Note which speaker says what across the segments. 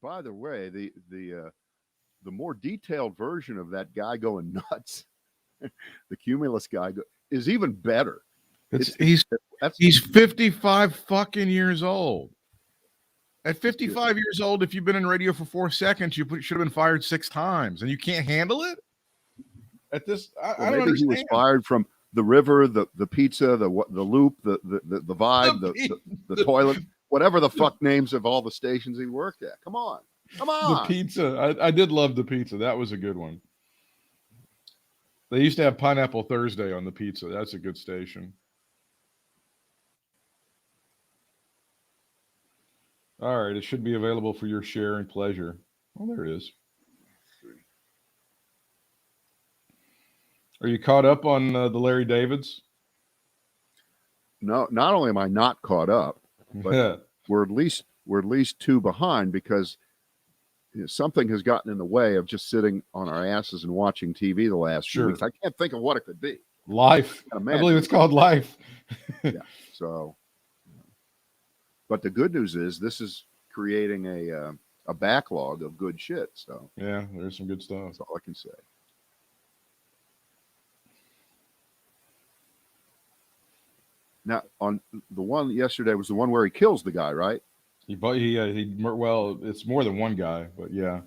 Speaker 1: by the way, the more detailed version of that guy going nuts, the Cumulus guy, is even better.
Speaker 2: He's 55 fucking years old. At 55 years old, if you've been in radio for 4 seconds, you should have been fired 6 times, and you can't handle it. At this, I don't understand.
Speaker 1: He was fired from the river, the pizza, the loop, the vibe, the toilet, whatever the fuck names of all the stations he worked at. Come on.
Speaker 2: The pizza. I did love the pizza. That was a good one. They used to have Pineapple Thursday on the pizza. That's a good station. All right, it should be available for your share and pleasure. Oh, there it is. Are you caught up on the Larry Davids?
Speaker 1: No, not only am I not caught up, but we're at least 2 behind because something has gotten in the way of just sitting on our asses and watching TV the last few weeks. I can't think of what it could be.
Speaker 2: Life. I believe it's called life.
Speaker 1: Yeah. So. But the good news is this is creating a backlog of good shit. So
Speaker 2: yeah, there's some good stuff.
Speaker 1: That's all I can say. Now, on the one yesterday was the one where he kills the guy, right?
Speaker 2: Well, it's more than one guy, but yeah.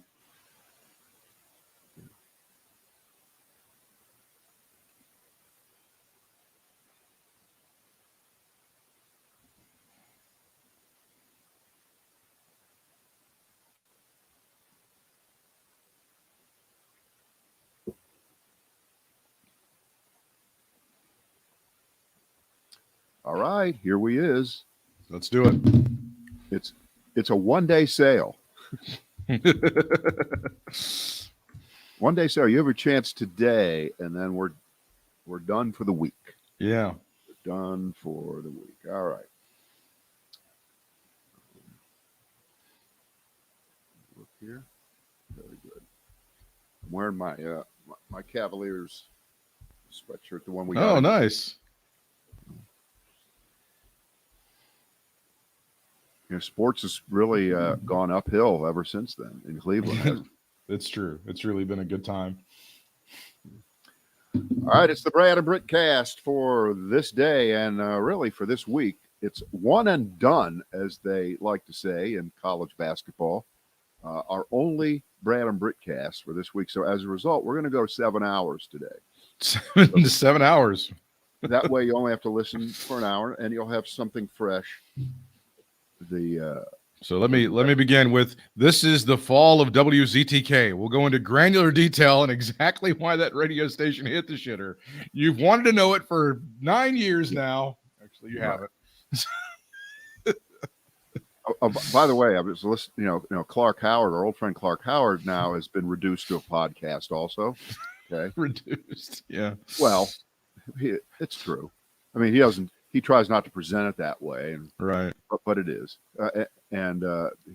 Speaker 1: All right, here we is.
Speaker 2: Let's do it.
Speaker 1: It's a 1-day sale. 1-day sale. You have a chance today, and then we're done for the week.
Speaker 2: Yeah.
Speaker 1: We're done for the week. All right. Look here. Very good. I'm wearing my my Cavaliers sweatshirt, the one we got.
Speaker 2: Oh, nice.
Speaker 1: Sports has really gone uphill ever since then in Cleveland.
Speaker 2: It's true. It's really been a good time.
Speaker 1: All right, it's the Brad and Britt cast for this day and really for this week. It's one and done, as they like to say in college basketball. Our only Brad and Britt cast for this week. So as a result, we're going to go 7 hours today.
Speaker 2: 7 hours.
Speaker 1: That way you only have to listen for an hour, and you'll have something fresh.
Speaker 2: So let me begin with, this is the fall of WZTK. We'll go into granular detail on exactly why that radio station hit the shitter. You've wanted to know it for 9 years now. Actually, you haven't.
Speaker 1: By the way, I was listening. Clark Howard, our old friend Clark Howard, now has been reduced to a podcast. Also, okay,
Speaker 2: reduced. Yeah.
Speaker 1: Well, it's true. I mean, he doesn't. He tries not to present it that way,
Speaker 2: right?
Speaker 1: But it is, and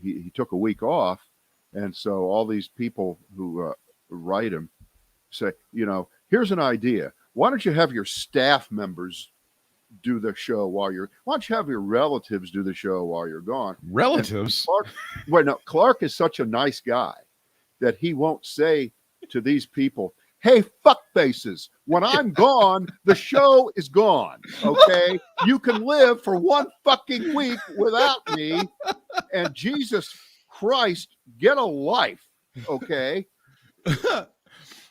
Speaker 1: he took a week off, and so all these people who write him say, here's an idea. Why don't you have your staff members do the show why don't you have your relatives do the show while you're gone?
Speaker 2: Relatives?
Speaker 1: Clark is such a nice guy that he won't say to these people, hey, fuck faces, when I'm gone, the show is gone, okay? You can live for 1 fucking week without me, and Jesus Christ, get a life, okay? All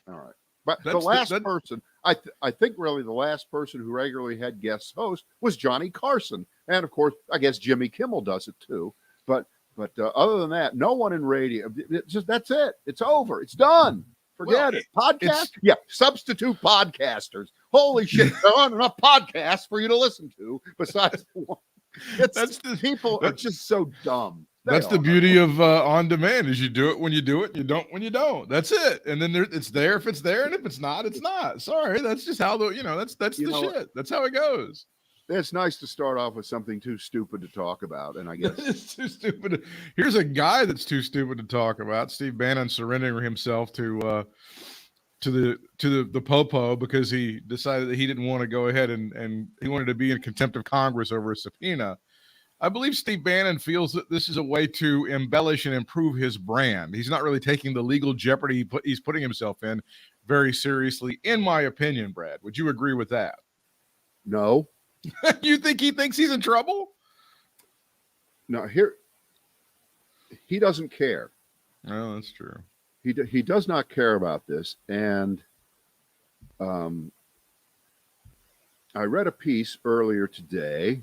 Speaker 1: right. But the last person, I think really the last person who regularly had guest host was Johnny Carson. And, of course, I guess Jimmy Kimmel does it too. But other than that, no one in radio. That's it. It's over. It's done. Forget it. Podcast? Yeah, substitute podcasters. Holy shit. There aren't enough podcasts for you to listen to besides the one. People are just so dumb.
Speaker 2: That's the beauty of on demand is you do it when you do it, you don't when you don't. That's it. And then it's there if it's there, and if it's not, it's not. Sorry, that's just how that's the shit. That's how it goes.
Speaker 1: It's nice to start off with something too stupid to talk about, and I guess
Speaker 2: it's too stupid. Here's a guy that's too stupid to talk about. Steve Bannon surrendering himself to the popo because he decided that he didn't want to go ahead and he wanted to be in contempt of Congress over a subpoena. I believe Steve Bannon feels that this is a way to embellish and improve his brand. He's not really taking the legal jeopardy he's putting himself in very seriously, in my opinion, Brad. Would you agree with that?
Speaker 1: No.
Speaker 2: You think he thinks he's in trouble?
Speaker 1: No, he doesn't care.
Speaker 2: No, that's true.
Speaker 1: He does not care about this. And I read a piece earlier today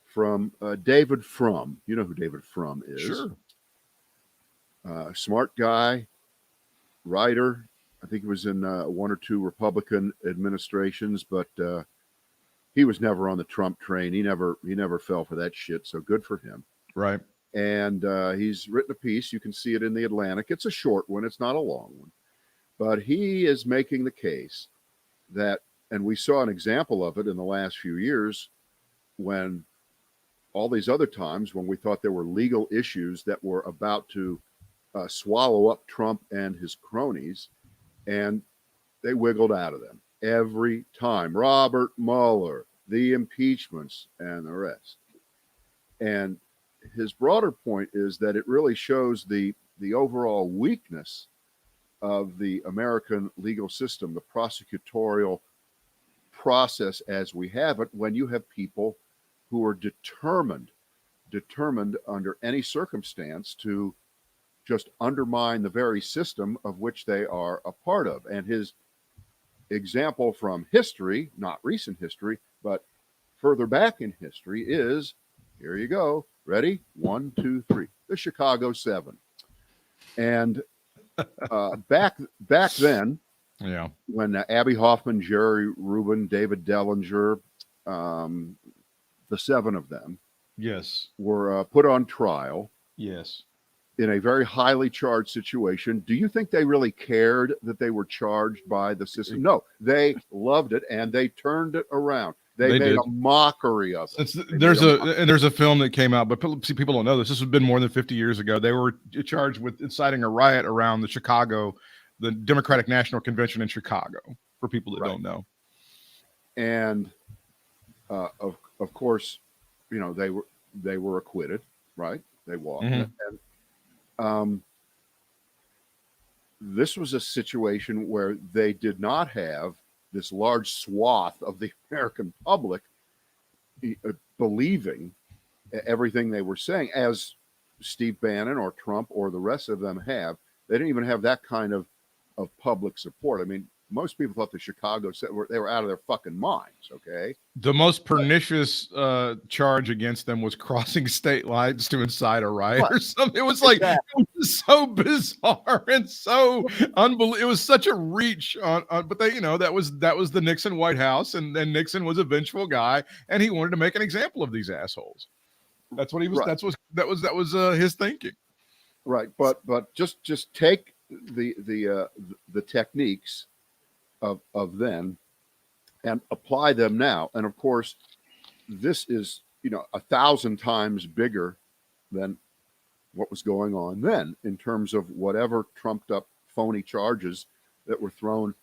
Speaker 1: from David Frum. You know who David Frum is?
Speaker 2: Sure.
Speaker 1: Smart guy, writer. I think he was in one or two Republican administrations, but he was never on the Trump train. He never fell for that shit. So good for him.
Speaker 2: Right.
Speaker 1: And he's written a piece. You can see it in the Atlantic. It's a short one. It's not a long one. But he is making the case that, and we saw an example of it in the last few years when all these other times when we thought there were legal issues that were about to swallow up Trump and his cronies, and they wiggled out of them every time. Robert Mueller, the impeachments, and the rest. And his broader point is that it really shows the overall weakness of the American legal system, the prosecutorial process as we have it, when you have people who are determined under any circumstance to just undermine the very system of which they are a part of. And his example from history, not recent history, but further back in history is, here you go, ready? 1, 2, 3, the Chicago 7. And back then,
Speaker 2: yeah,
Speaker 1: when Abby Hoffman, Jerry Rubin, David Dellinger, the 7 of them,
Speaker 2: yes,
Speaker 1: were put on trial.
Speaker 2: Yes.
Speaker 1: In a very highly charged situation. Do you think they really cared that they were charged by the system? No, they loved it and they turned it around. They made a mockery of it.
Speaker 2: There's a film that came out, but people don't know this. This has been more than 50 years ago. They were charged with inciting a riot around the Democratic National Convention in Chicago, for people that don't know.
Speaker 1: And of course, you know, they were acquitted, right? They walked. Mm-hmm. And this was a situation where they did not have this large swath of the American public believing everything they were saying, as Steve Bannon or Trump or the rest of them have. They didn't even have that kind of public support. I mean, most people thought the Chicago they were out of their fucking minds. Okay.
Speaker 2: The most pernicious charge against them was crossing state lines to incite a riot or something. It was like it was so bizarre and so unbelievable. It was such a reach on but they, you know, that was the Nixon White House, and then Nixon was a vengeful guy, and he wanted to make an example of these assholes. That's what he was. Right. That was his thinking.
Speaker 1: Right, but just take the techniques of then and apply them now. And of course, this is, you know, 1,000 times bigger than what was going on then in terms of whatever trumped up phony charges that were thrown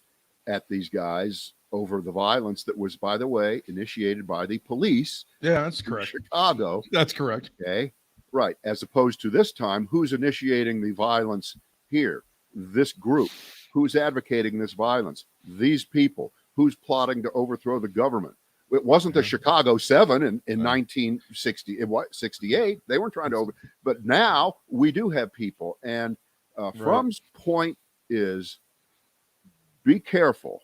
Speaker 1: at these guys over the violence that was, by the way, initiated by the police.
Speaker 2: Yeah, that's correct.
Speaker 1: Chicago.
Speaker 2: That's correct.
Speaker 1: Okay. Right. As opposed to this time, who's initiating the violence here? This group. Who's advocating this violence? These people. Who's plotting to overthrow the government? It wasn't the Chicago 7 in 1960. It was 68. They weren't trying to but now we do have people. And Frum's point is, be careful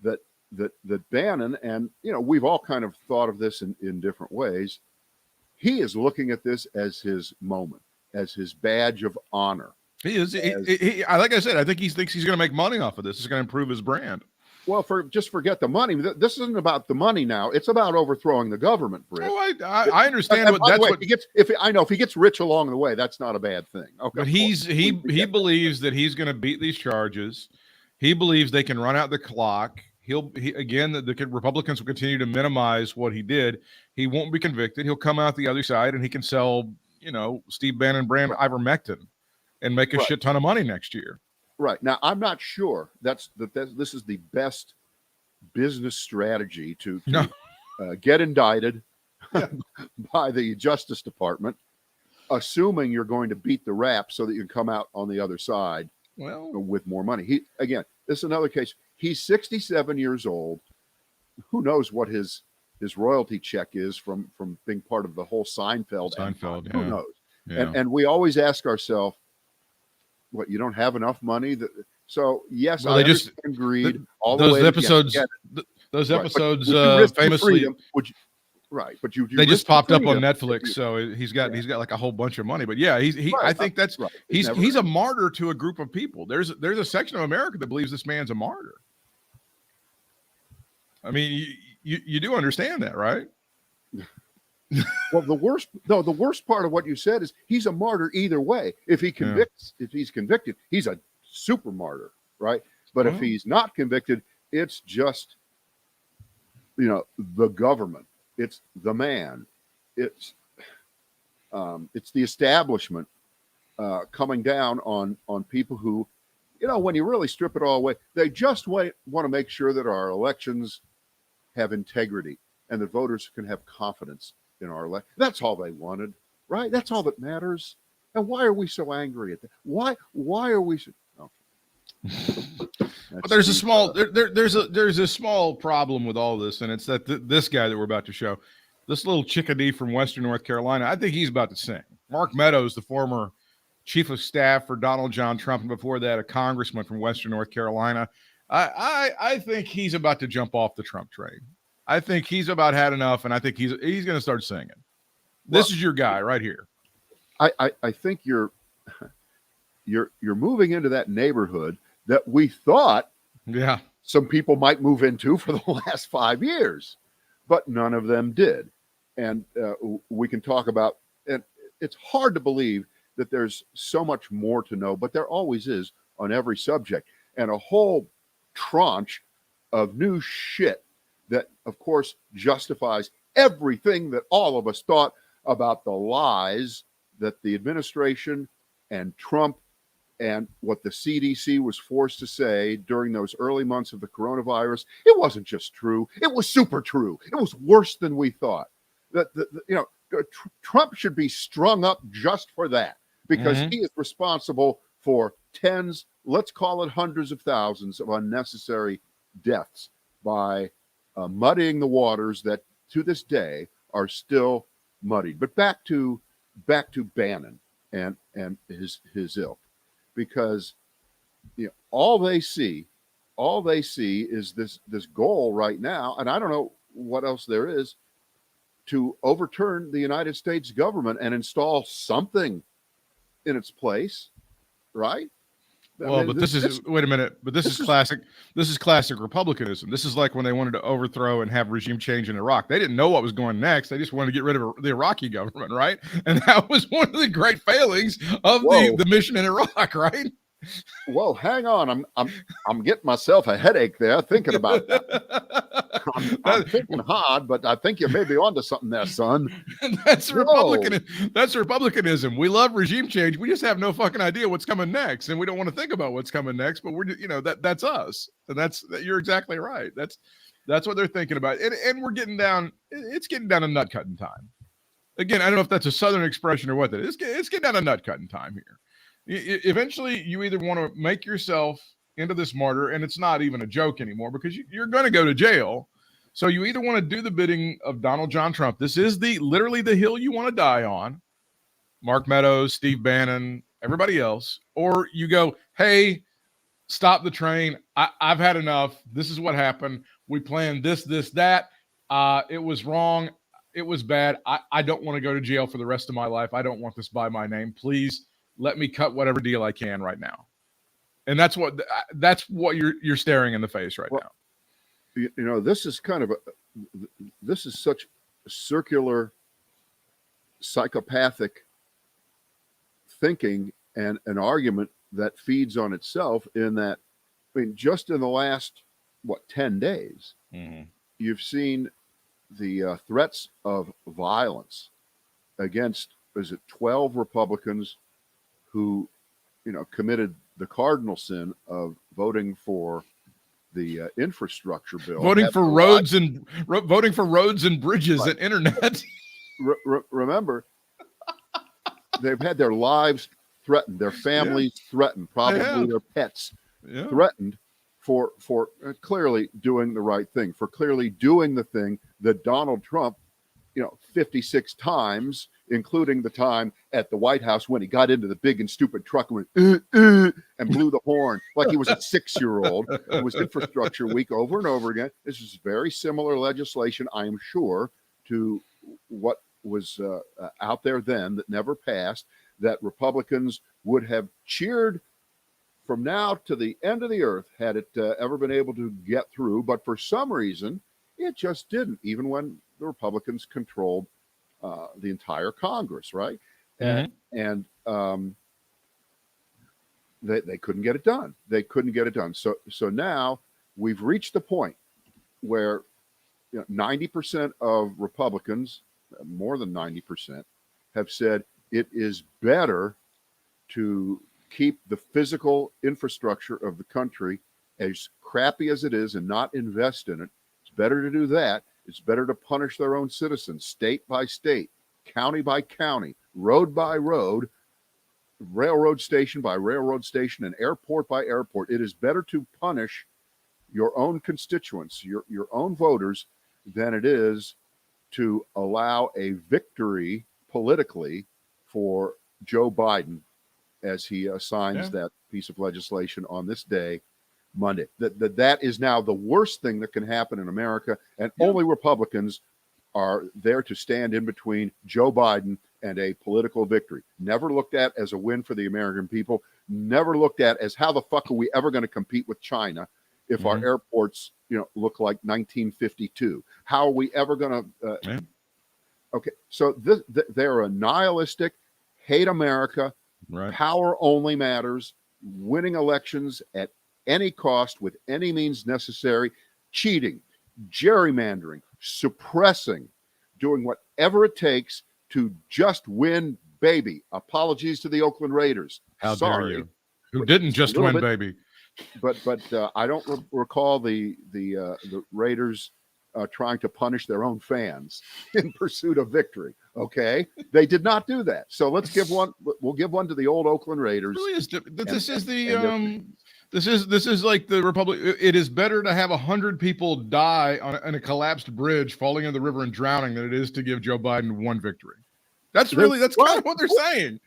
Speaker 1: that Bannon, and you know, we've all kind of thought of this in different ways. He is looking at this as his moment, as his badge of honor.
Speaker 2: He is. He, like I said, I think he thinks he's going to make money off of this. It's going to improve his brand.
Speaker 1: Well, just forget the money. This isn't about the money now. It's about overthrowing the government, Britt.
Speaker 2: Oh, I understand.
Speaker 1: If he gets rich along the way, that's not a bad thing. Okay,
Speaker 2: but he believes that he's going to beat these charges. He believes they can run out the clock. The Republicans will continue to minimize what he did. He won't be convicted. He'll come out the other side, and he can sell, you know, Steve Bannon brand ivermectin and make a shit ton of money next year.
Speaker 1: Right. Now, I'm not sure this is the best business strategy to get indicted, by the Justice Department, assuming you're going to beat the rap so that you can come out on the other side with more money. This is another case. He's 67 years old. Who knows what his royalty check is from being part of the whole Seinfeld. Who knows? Yeah. And we always ask ourselves, what, you don't have enough money? So yes, I just agreed.
Speaker 2: Those episodes famously.
Speaker 1: But
Speaker 2: they just popped up on Netflix, so he's got like a whole bunch of money. But yeah, I think that's right. He's a martyr to a group of people. There's a section of America that believes this man's a martyr. I mean, you do understand that, right?
Speaker 1: Well, the worst part of what you said is he's a martyr either way. If he's convicted, he's a super martyr, right? But if he's not convicted, it's just, the government. It's the man. It's the establishment coming down on people who, when you really strip it all away, they just want to make sure that our elections have integrity and the voters can have confidence in our election. That's all they wanted, right? That's all that matters. And why are we so angry at that? Why are we so?
Speaker 2: But there's a small problem with all this, and it's that this guy that we're about to show, this little chickadee from Western North Carolina, I think he's about to sing. Mark Meadows, the former chief of staff for Donald John Trump, and before that, a congressman from Western North Carolina. I think he's about to jump off the Trump train. I think he's about had enough, and I think he's going to start singing. This is your guy right here.
Speaker 1: I think you're moving into that neighborhood that we thought some people might move into for the last 5 years, but none of them did. And we can talk about, and it's hard to believe that there's so much more to know, but there always is on every subject, and a whole tranche of new shit that, of course, justifies everything that all of us thought about the lies that the administration and Trump and what the CDC was forced to say during those early months of the coronavirus. It wasn't just true. It was super true. It was worse than we thought. Trump should be strung up just for that, because he is responsible for tens, let's call it hundreds of thousands of unnecessary deaths by muddying the waters that to this day are still muddied. But back to Bannon and his ilk, because all they see is this goal right now, and I don't know what else there is, to overturn the United States government and install something in its place, right?
Speaker 2: Well, but this is wait a minute. But this is classic. This is classic republicanism. This is like when they wanted to overthrow and have regime change in Iraq. They didn't know what was going next. They just wanted to get rid of the Iraqi government, right? And that was one of the great failings of the mission in Iraq, right?
Speaker 1: Whoa, hang on. I'm getting myself a headache there thinking about that. I'm thinking hard, but I think you may be onto something there, son.
Speaker 2: That's republicanism. We love regime change. We just have no fucking idea what's coming next, and we don't want to think about what's coming next. But that's us, and you're exactly right. That's what they're thinking about, and we're getting down. It's getting down to nut cutting time. Again, I don't know if that's a Southern expression or what that is. It's getting down to nut cutting time here. Eventually, you either want to make yourself into this martyr, and it's not even a joke anymore because you're going to go to jail. So you either want to do the bidding of Donald John Trump. This is literally the hill you want to die on. Mark Meadows, Steve Bannon, everybody else. Or you go, hey, stop the train. I've had enough. This is what happened. We planned this, that. It was wrong. It was bad. I don't want to go to jail for the rest of my life. I don't want this by my name. Please let me cut whatever deal I can right now. And that's what you're staring in the face right now.
Speaker 1: This is this is such circular psychopathic thinking and an argument that feeds on itself, in that, just in the last, 10 days, you've seen the threats of violence against, 12 Republicans who, committed the cardinal sin of voting for the infrastructure bill.
Speaker 2: Voting for roads and bridges
Speaker 1: Right.
Speaker 2: and internet.
Speaker 1: Remember, they've had their lives threatened, their families threatened, probably their pets threatened for clearly doing the right thing, for clearly doing the thing that Donald Trump, 56 times, including the time at the White House when he got into the big and stupid truck and went, and blew the horn like he was a 6-year-old. It was infrastructure week over and over again. This is very similar legislation, I am sure, to what was out there then that never passed, that Republicans would have cheered from now to the end of the earth had it ever been able to get through. But for some reason, it just didn't, even when the Republicans controlled the entire Congress, right? And they couldn't get it done. They couldn't get it done. So now we've reached the point where 90% of Republicans, more than 90%, have said it is better to keep the physical infrastructure of the country as crappy as it is and not invest in it. It's better to do that. It's better to punish their own citizens, state by state, county by county, road by road, railroad station by railroad station, and airport by airport. It is better to punish your own constituents, your own voters, than it is to allow a victory politically for Joe Biden as he signs that piece of legislation on this day, Monday. That is now the worst thing that can happen in America, and only Republicans are there to stand in between Joe Biden and a political victory. Never looked at as a win for the American people. Never looked at as how the fuck are we ever going to compete with China if our airports, look like 1952? How are we ever going to? Okay, so they're a nihilistic, hate America. Right. Power only matters, winning elections at any cost with any means necessary, cheating, gerrymandering, suppressing, doing whatever it takes to just win, baby. Apologies to the Oakland Raiders.
Speaker 2: How dare you? Who didn't just win, baby?
Speaker 1: But I don't recall the Raiders trying to punish their own fans in pursuit of victory. Okay, they did not do that. So let's give one. We'll give one to the old Oakland Raiders.
Speaker 2: This is like the Republic. It is better to have 100 people die on a collapsed bridge, falling in the river and drowning, than it is to give Joe Biden one victory. That's kind of what they're saying.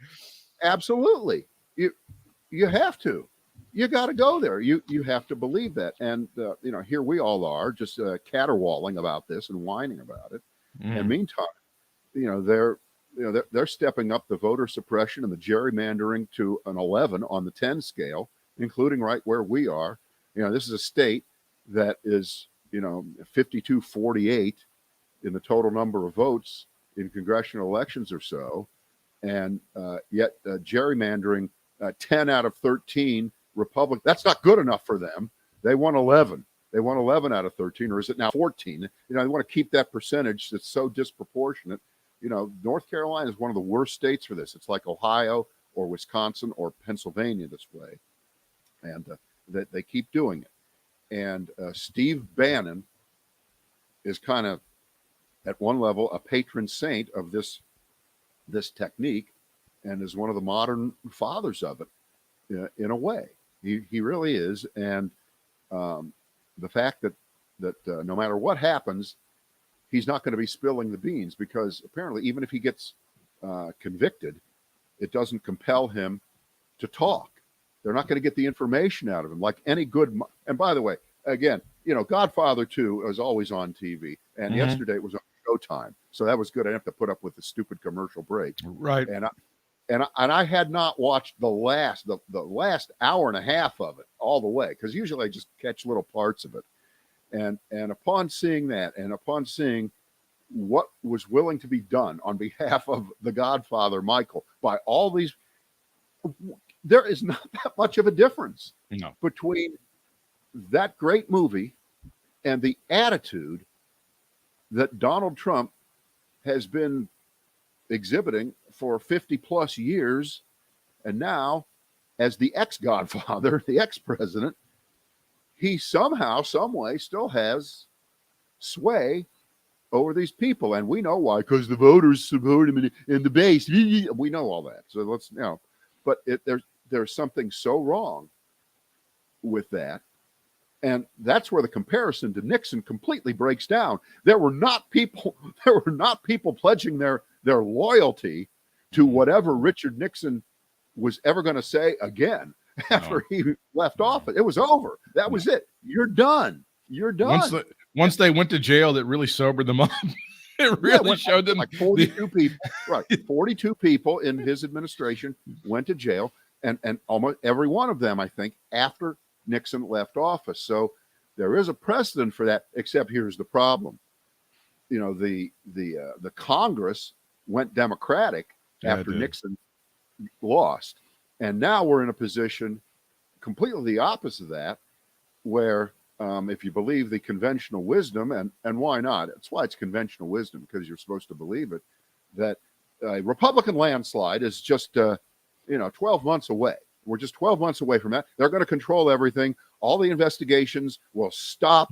Speaker 1: Absolutely, you have to. You got to go there. You have to believe that. And here we all are just caterwauling about this and whining about it. And meantime, they're stepping up the voter suppression and the gerrymandering to an 11 on the 10 scale, including right where we are. This is a state that is 52-48 in the total number of votes in congressional elections or so, and yet gerrymandering 10 out of 13 Republican. That's not good enough for them. They won 11. They won 11 out of 13, or is it now 14? They want to keep that percentage that's so disproportionate. North Carolina is one of the worst states for this. It's like Ohio or Wisconsin or Pennsylvania this way, and that they keep doing it. And Steve Bannon is kind of, at one level, a patron saint of this technique, and is one of the modern fathers of it in a way. He really is. And the fact that no matter what happens, he's not going to be spilling the beans, because apparently even if he gets convicted, it doesn't compel him to talk. They're not going to get the information out of him like any good. And by the way, again, Godfather 2 is always on TV, and yesterday it was on Showtime, so that was good. I didn't have to put up with the stupid commercial break.
Speaker 2: Right.
Speaker 1: And I had not watched the last hour and a half of it all the way, because usually I just catch little parts of it. And upon seeing that, and upon seeing what was willing to be done on behalf of the Godfather Michael by all these, there is not that much of a difference between that great movie and the attitude that Donald Trump has been exhibiting for 50 plus years. And now, as the ex-Godfather, the ex-president, he somehow, some way, still has sway over these people, and we know why, because the voters support him in the base. We know all that. So let's but there's something so wrong with that, and that's where the comparison to Nixon completely breaks down. There were not people pledging their loyalty to whatever Richard Nixon was ever going to say again after he left office. It was over. That was it. You're done. You're done.
Speaker 2: Once they went to jail, that really sobered them up. It really showed them
Speaker 1: like 42 people. Right. 42 people in his administration went to jail, and almost every one of them, I think, after Nixon left office. So there is a precedent for that, except here's the problem. The Congress went Democratic after Nixon lost. And now we're in a position completely the opposite of that, where if you believe the conventional wisdom, and why not? That's why it's conventional wisdom, because you're supposed to believe it, that a Republican landslide is just 12 months away. We're just 12 months away from that. They're going to control everything. All the investigations will stop.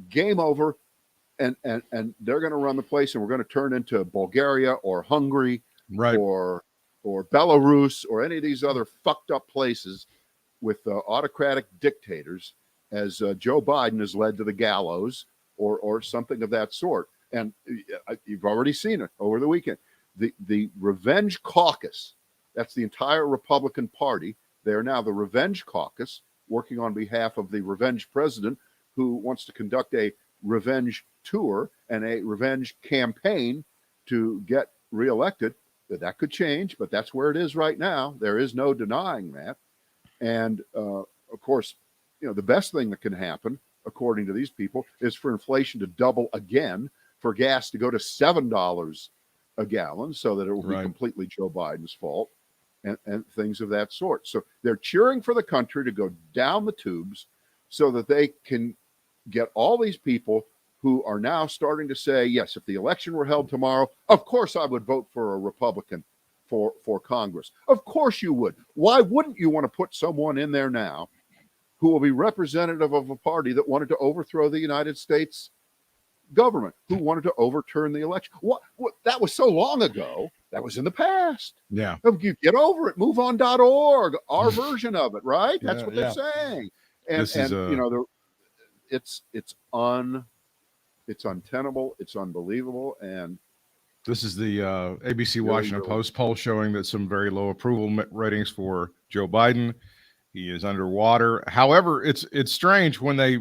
Speaker 1: Game over. And they're going to run the place, and we're going to turn into Bulgaria or Hungary,
Speaker 2: right,
Speaker 1: or Belarus or any of these other fucked up places with autocratic dictators, as Joe Biden has led to the gallows or something of that sort. And you've already seen it over the weekend. The Revenge Caucus, that's the entire Republican Party. They are now the Revenge Caucus, working on behalf of the revenge president who wants to conduct a revenge tour and a revenge campaign to get reelected. That could change, but that's where it is right now. There is no denying that. And of course, the best thing that can happen, according to these people, is for inflation to double again, for gas to go to $7 a gallon, so that it will be completely Joe Biden's fault, and things of that sort. So they're cheering for the country to go down the tubes so that they can get all these people who are now starting to say, yes, if the election were held tomorrow, of course I would vote for a Republican for Congress. Of course you would. Why wouldn't you want to put someone in there now who will be representative of a party that wanted to overthrow the United States government, who wanted to overturn the election? What that was so long ago. That was in the past.
Speaker 2: Yeah.
Speaker 1: You get over it. MoveOn.org, our version of it, right? That's what they're saying. And it's untenable. It's unbelievable. And
Speaker 2: this is the ABC Washington Post poll showing that some very low approval ratings for Joe Biden. He is underwater. However, it's strange when they,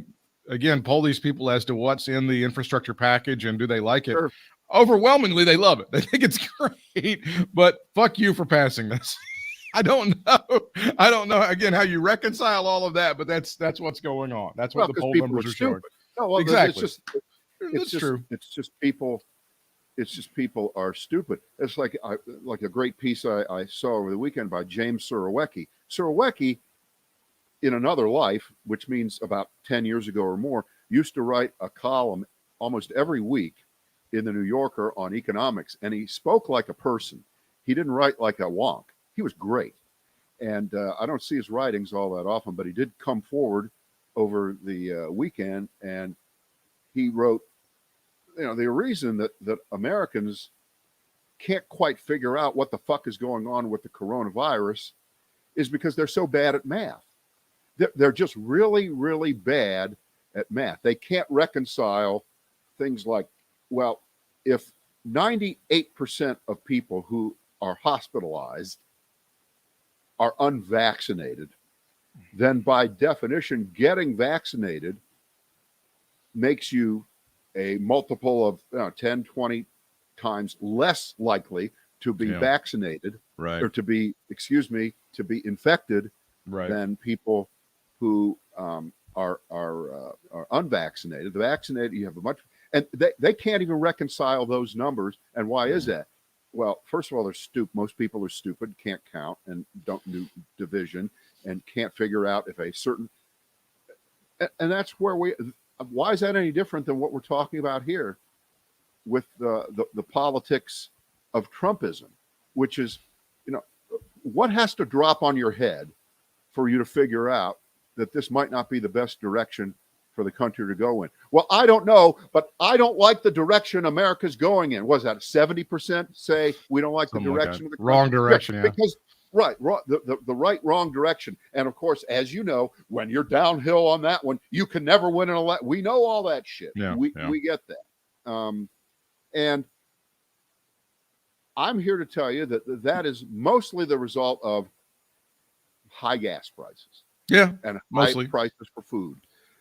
Speaker 2: again, poll these people as to what's in the infrastructure package and do they like it.
Speaker 1: Sure.
Speaker 2: Overwhelmingly, they love it. They think it's great, but fuck you for passing this. I don't know, again, how you reconcile all of that, but that's what's going on. That's what the poll numbers are showing.
Speaker 1: No, well,
Speaker 2: exactly.
Speaker 1: It's just people are stupid. It's like a great piece I saw over the weekend by James Surowiecki. Surowiecki, in another life, which means about 10 years ago or more, used to write a column almost every week in the New Yorker on economics, and he spoke like a person. He didn't write like a wonk. He was great. And I don't see his writings all that often, but he did come forward over the weekend, and he wrote, the reason that Americans can't quite figure out what the fuck is going on with the coronavirus is because they're so bad at math. They're just really, really bad at math. They can't reconcile things like, well, if 98% of people who are hospitalized are unvaccinated, then by definition, getting vaccinated makes you a multiple of 10, 20 times less likely to be vaccinated, or to be infected than people who are unvaccinated. The vaccinated, you have a much, and they can't even reconcile those numbers. And why is that? Well, first of all, they're stupid. Most people are stupid, can't count, and don't do division, and can't figure out if a certain, and that's where why is that any different than what we're talking about here with the politics of Trumpism, which is, what has to drop on your head for you to figure out that this might not be the best direction for the country to go in. Well, I don't know, but I don't like the direction America's going in. Was that 70% say we don't like
Speaker 2: Something
Speaker 1: the direction of the country?
Speaker 2: wrong direction? Yeah.
Speaker 1: Because the right wrong direction. And of course, as you know, when you're downhill on that one, you can never win an election. We know all that shit.
Speaker 2: Yeah,
Speaker 1: we get that. And I'm here to tell you that is mostly the result of high gas prices.
Speaker 2: Yeah,
Speaker 1: and
Speaker 2: mostly
Speaker 1: high prices for food.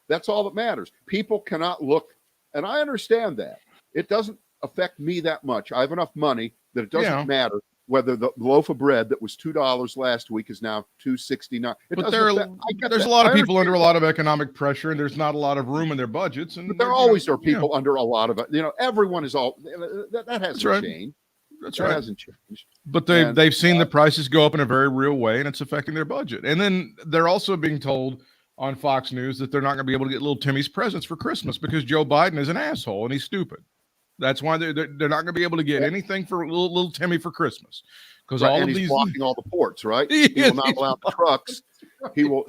Speaker 1: That's all that matters. People cannot look, and I understand that. It doesn't affect me that much. I have enough money that it doesn't matter whether the loaf of bread that was $2 last week is now $2.69.
Speaker 2: But there's a lot of people under a lot of economic pressure, and there's not a lot of room in their budgets. And
Speaker 1: but there always are people under a lot of it. Everyone is all that hasn't changed.
Speaker 2: That's right.
Speaker 1: That hasn't changed.
Speaker 2: But they've seen the prices go up in a very real way, and it's affecting their budget. And then they're also being told on Fox News that they're not going to be able to get little Timmy's presents for Christmas because Joe Biden is an asshole and he's stupid. That's why they're not going to be able to get anything for little Timmy for Christmas because
Speaker 1: he's blocking all the ports, right? He will not allow the trucks.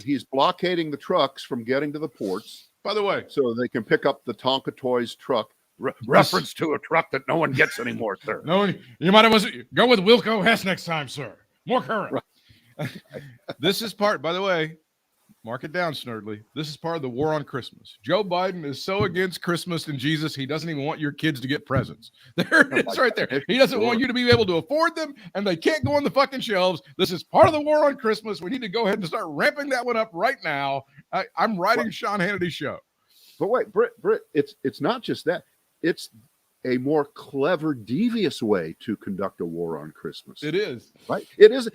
Speaker 1: He's blockading the trucks from getting to the ports.
Speaker 2: By the way,
Speaker 1: so they can pick up the Tonka Toys truck. Reference to a truck that no one gets anymore, sir.
Speaker 2: No, you might have go with Wilco Hess next time, sir. More current. Right. This is part, by the way. Mark it down, Snurdly. This is part of the war on Christmas. Joe Biden is so against Christmas and Jesus, he doesn't even want your kids to get presents. There it is right there. He doesn't want you to be able to afford them, and they can't go on the fucking shelves. This is part of the war on Christmas. We need to go ahead and start ramping that one up right now. I'm writing Sean Hannity's show.
Speaker 1: But wait, Britt, it's not just that. It's a more clever, devious way to conduct a war on Christmas.
Speaker 2: It is.
Speaker 1: Right? It is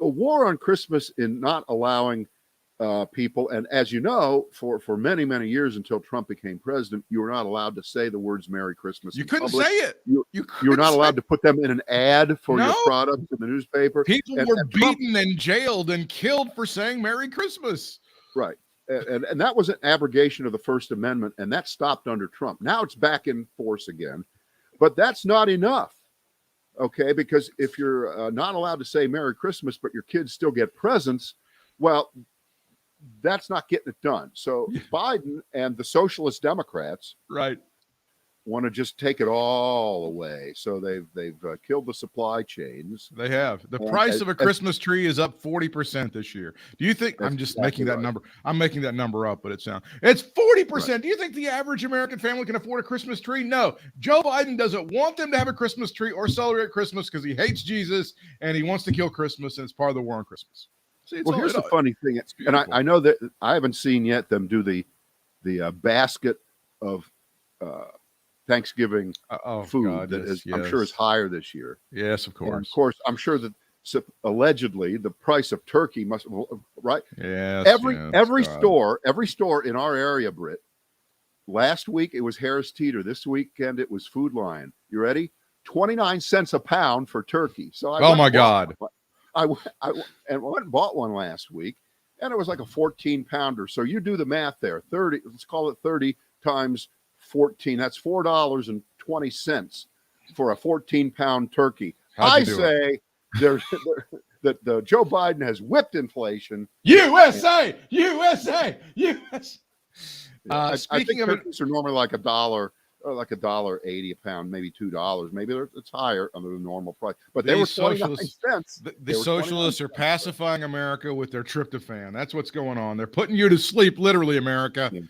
Speaker 1: a war on Christmas in not allowing people, and as you know, for many, many years until Trump became president, you were not allowed to say the words Merry Christmas.
Speaker 2: You couldn't say it.
Speaker 1: You were not allowed to put them in an ad for your product in the newspaper.
Speaker 2: People were beaten and jailed and killed for saying Merry Christmas.
Speaker 1: Right. And that was an abrogation of the First Amendment, and that stopped under Trump. Now it's back in force again, but that's not enough, okay? Because if you're not allowed to say Merry Christmas, but your kids still get presents, well, that's not getting it done. So Biden and the Socialist Democrats want to just take it all away. So they've killed the supply chains.
Speaker 2: They have. The price of a Christmas tree is up 40% this year. Do you think I'm just making that number? I'm making that number up, but it's 40%. Right. Do you think the average American family can afford a Christmas tree? No. Joe Biden doesn't want them to have a Christmas tree or celebrate Christmas because he hates Jesus and he wants to kill Christmas, and it's part of the war on Christmas. See,
Speaker 1: well, here's the funny thing, and I know that I haven't seen yet them do the basket of Thanksgiving food. God, yes. I'm sure is higher this year.
Speaker 2: Yes, of course.
Speaker 1: And of course, I'm sure that allegedly the price of turkey must right.
Speaker 2: Yes.
Speaker 1: Every store in our area, Britt. Last week it was Harris Teeter. This weekend it was Food Lion. You ready? 29 cents a pound for turkey. So
Speaker 2: oh my God.
Speaker 1: I went and bought one last week, and it was like a 14-pounder. So you do the math there. 30. Let's call it 30 times 14. That's $4.20 for a 14-pound turkey. I say that Joe Biden has whipped inflation.
Speaker 2: USA.
Speaker 1: I think turkeys are normally like $1. Like $1.80 a pound, maybe $2. Maybe it's higher under the normal price. But they were 29 cents.
Speaker 2: The socialists are pacifying America with their tryptophan. That's what's going on. They're putting you to sleep, literally, America. Yeah.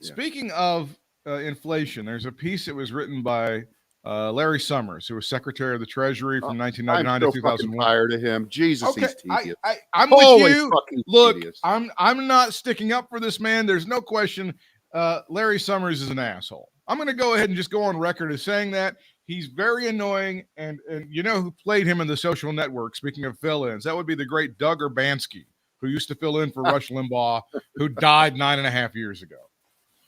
Speaker 2: Speaking of inflation, there's a piece that was written by Larry Summers, who was Secretary of the Treasury from 1999 to 2001.
Speaker 1: I'm tired of him. Jesus,
Speaker 2: okay,
Speaker 1: he's tedious.
Speaker 2: I'm with you. Look, tedious. I'm not sticking up for this man. There's no question. Larry Summers is an asshole. I'm going to go ahead and just go on record as saying that he's very annoying. And you know who played him in The Social Network? Speaking of fill-ins, that would be the great Doug Urbanski, who used to fill in for Rush Limbaugh, who died 9.5 years ago.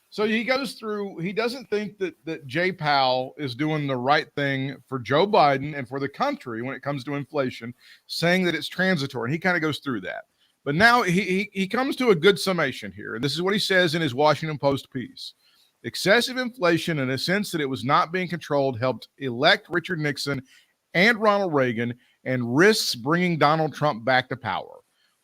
Speaker 2: So he goes through, he doesn't think that Jay Powell is doing the right thing for Joe Biden and for the country when it comes to inflation, saying that it's transitory. And he kind of goes through that. But now he comes to a good summation here. And this is what he says in his Washington Post piece. Excessive inflation, in a sense that it was not being controlled, helped elect Richard Nixon and Ronald Reagan and risks bringing Donald Trump back to power.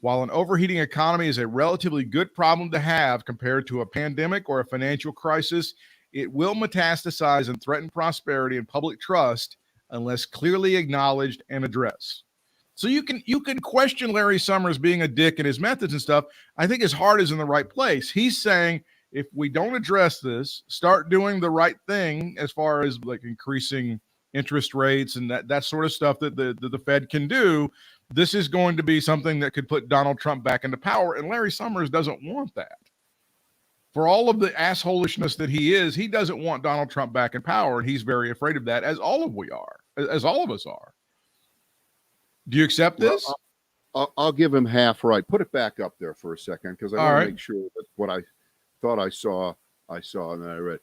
Speaker 2: While an overheating economy is a relatively good problem to have compared to a pandemic or a financial crisis, it will metastasize and threaten prosperity and public trust unless clearly acknowledged and addressed. So you can question Larry Summers being a dick and his methods and stuff. I think his heart is in the right place. He's saying if we don't address this, start doing the right thing as far as like increasing interest rates and that sort of stuff that the Fed can do, this is going to be something that could put Donald Trump back into power. And Larry Summers doesn't want that. For all of the assholishness that he is, he doesn't want Donald Trump back in power, and he's very afraid of that, as all of us are. Do you accept this?
Speaker 1: Well, I'll give him half right. Put it back up there for a second, because I want to make sure that what I thought I saw, and then I read.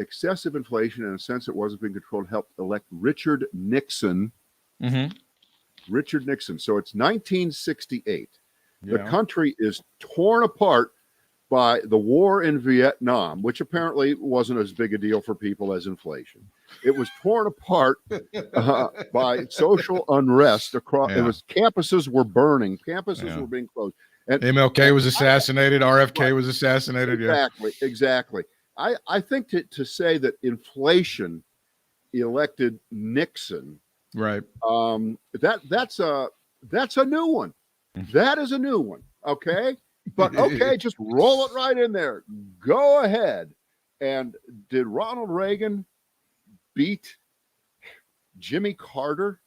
Speaker 1: Excessive inflation, in a sense it wasn't being controlled, helped elect Richard Nixon. Mm-hmm. Richard Nixon. So it's 1968. Yeah. The country is torn apart by the war in Vietnam, which apparently wasn't as big a deal for people as inflation. It was torn apart by social unrest across. Yeah. It was campuses were burning. Campuses were being closed. And
Speaker 2: MLK was assassinated. RFK was assassinated.
Speaker 1: Exactly. I think to say that inflation elected Nixon,
Speaker 2: right?
Speaker 1: That's a new one. That is a new one. Okay. But okay, just roll it right in there. Go ahead. And did Ronald Reagan beat Jimmy Carter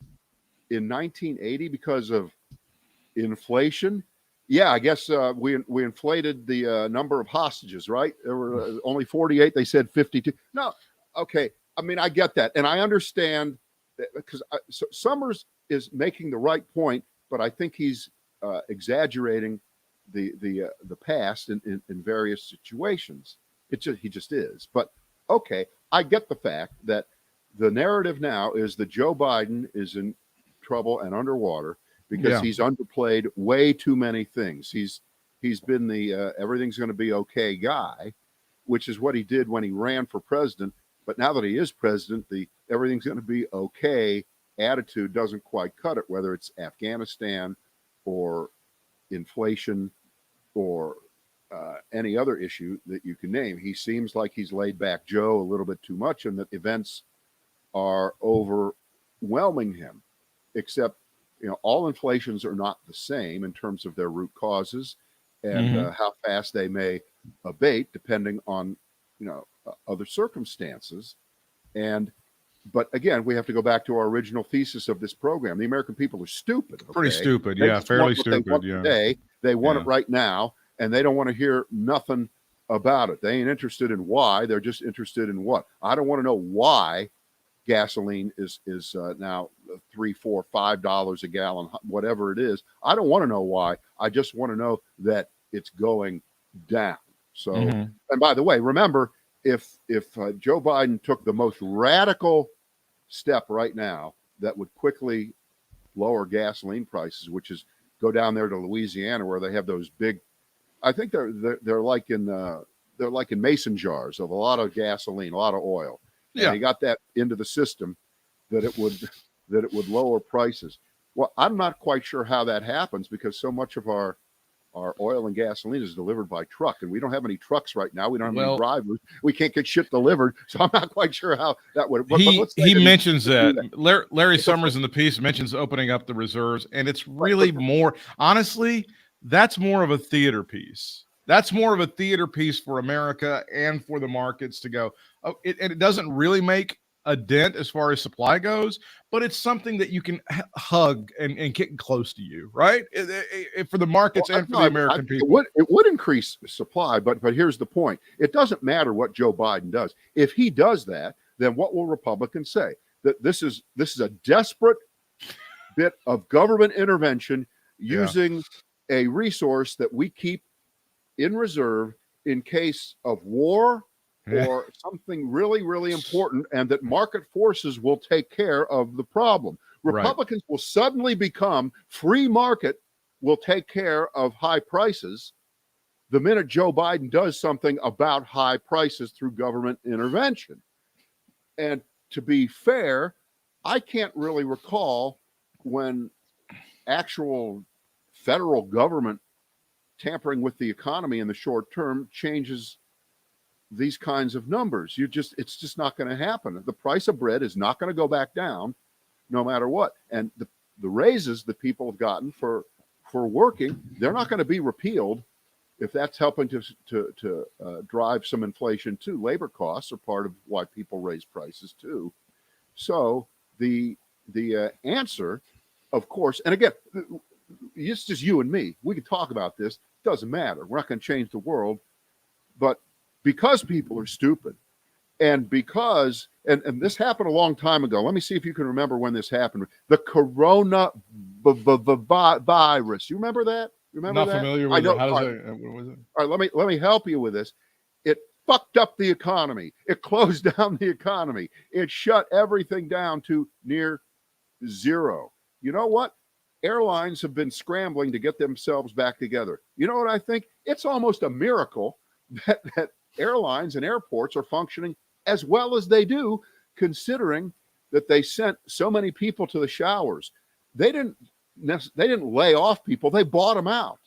Speaker 1: in 1980 because of inflation? Yeah, I guess we inflated the number of hostages, right? There were only 48. They said 52. No, okay. I mean, I get that. And I understand that because Summers is making the right point, but I think he's exaggerating the past in various situations. He just is. But okay, I get the fact that the narrative now is that Joe Biden is in trouble and underwater because he's underplayed way too many things. He's been the everything's going to be okay guy, which is what he did when he ran for president. But now that he is president, the everything's going to be okay attitude doesn't quite cut it, whether it's Afghanistan or inflation or any other issue that you can name. He seems like he's laid back Joe a little bit too much, and that events are overwhelming him. Except, all inflations are not the same in terms of their root causes and how fast they may abate, depending on other circumstances. But again, we have to go back to our original thesis of this program. The American people are stupid. Okay?
Speaker 2: Pretty stupid, fairly stupid.
Speaker 1: They want it right now, and they don't want to hear nothing about it. They ain't interested in why. They're just interested in what. I don't want to know why gasoline is now $3, $4, $5 a gallon, whatever it is. I don't want to know why. I just want to know that it's going down. So, and by the way, remember, if Joe Biden took the most radical step right now that would quickly lower gasoline prices, which is go down there to Louisiana where they have those big, I think they're like in mason jars of a lot of gasoline, a lot of oil. Yeah, and he got that into the system that it would lower prices. Well, I'm not quite sure how that happens because so much of our oil and gasoline is delivered by truck, and we don't have any trucks right now. We don't have any drivers. We can't get shit delivered, so I'm not quite sure how that would. But
Speaker 2: he mentions that. Larry Summers in the piece mentions opening up the reserves, and it's really more honestly. That's more of a theater piece. That's more of a theater piece for America and for the markets to go. Oh, it doesn't really make a dent as far as supply goes, but it's something that you can hug and get close to you, right? For the markets and for the American people.
Speaker 1: It would increase supply, but here's the point. It doesn't matter what Joe Biden does. If he does that, then what will Republicans say? That this is a desperate bit of government intervention using a resource that we keep in reserve in case of war or something really, really important, and that market forces will take care of the problem. Republicans will suddenly become free market will take care of high prices the minute Joe Biden does something about high prices through government intervention. And to be fair, I can't really recall when actual federal government tampering with the economy in the short term changes these kinds of numbers. It's just not going to happen. The price of bread is not going to go back down no matter what. And the raises that people have gotten for working, they're not going to be repealed if that's helping to drive some inflation too. Labor costs are part of why people raise prices too. So the answer, of course, and again, it's just you and me. We can talk about this. It doesn't matter. We're not going to change the world. But because people are stupid, and because, and this happened a long time ago. Let me see if you can remember when this happened. The corona virus. You remember that?
Speaker 2: Not
Speaker 1: that?
Speaker 2: familiar with it. How does that, what was it?
Speaker 1: All right, let me help you with this. It fucked up the economy. It closed down the economy. It shut everything down to near zero. You know what? Airlines have been scrambling to get themselves back together. You know what I think? It's almost a miracle that airlines and airports are functioning as well as they do, considering that they sent so many people to the showers. They didn't lay off people. They bought them out.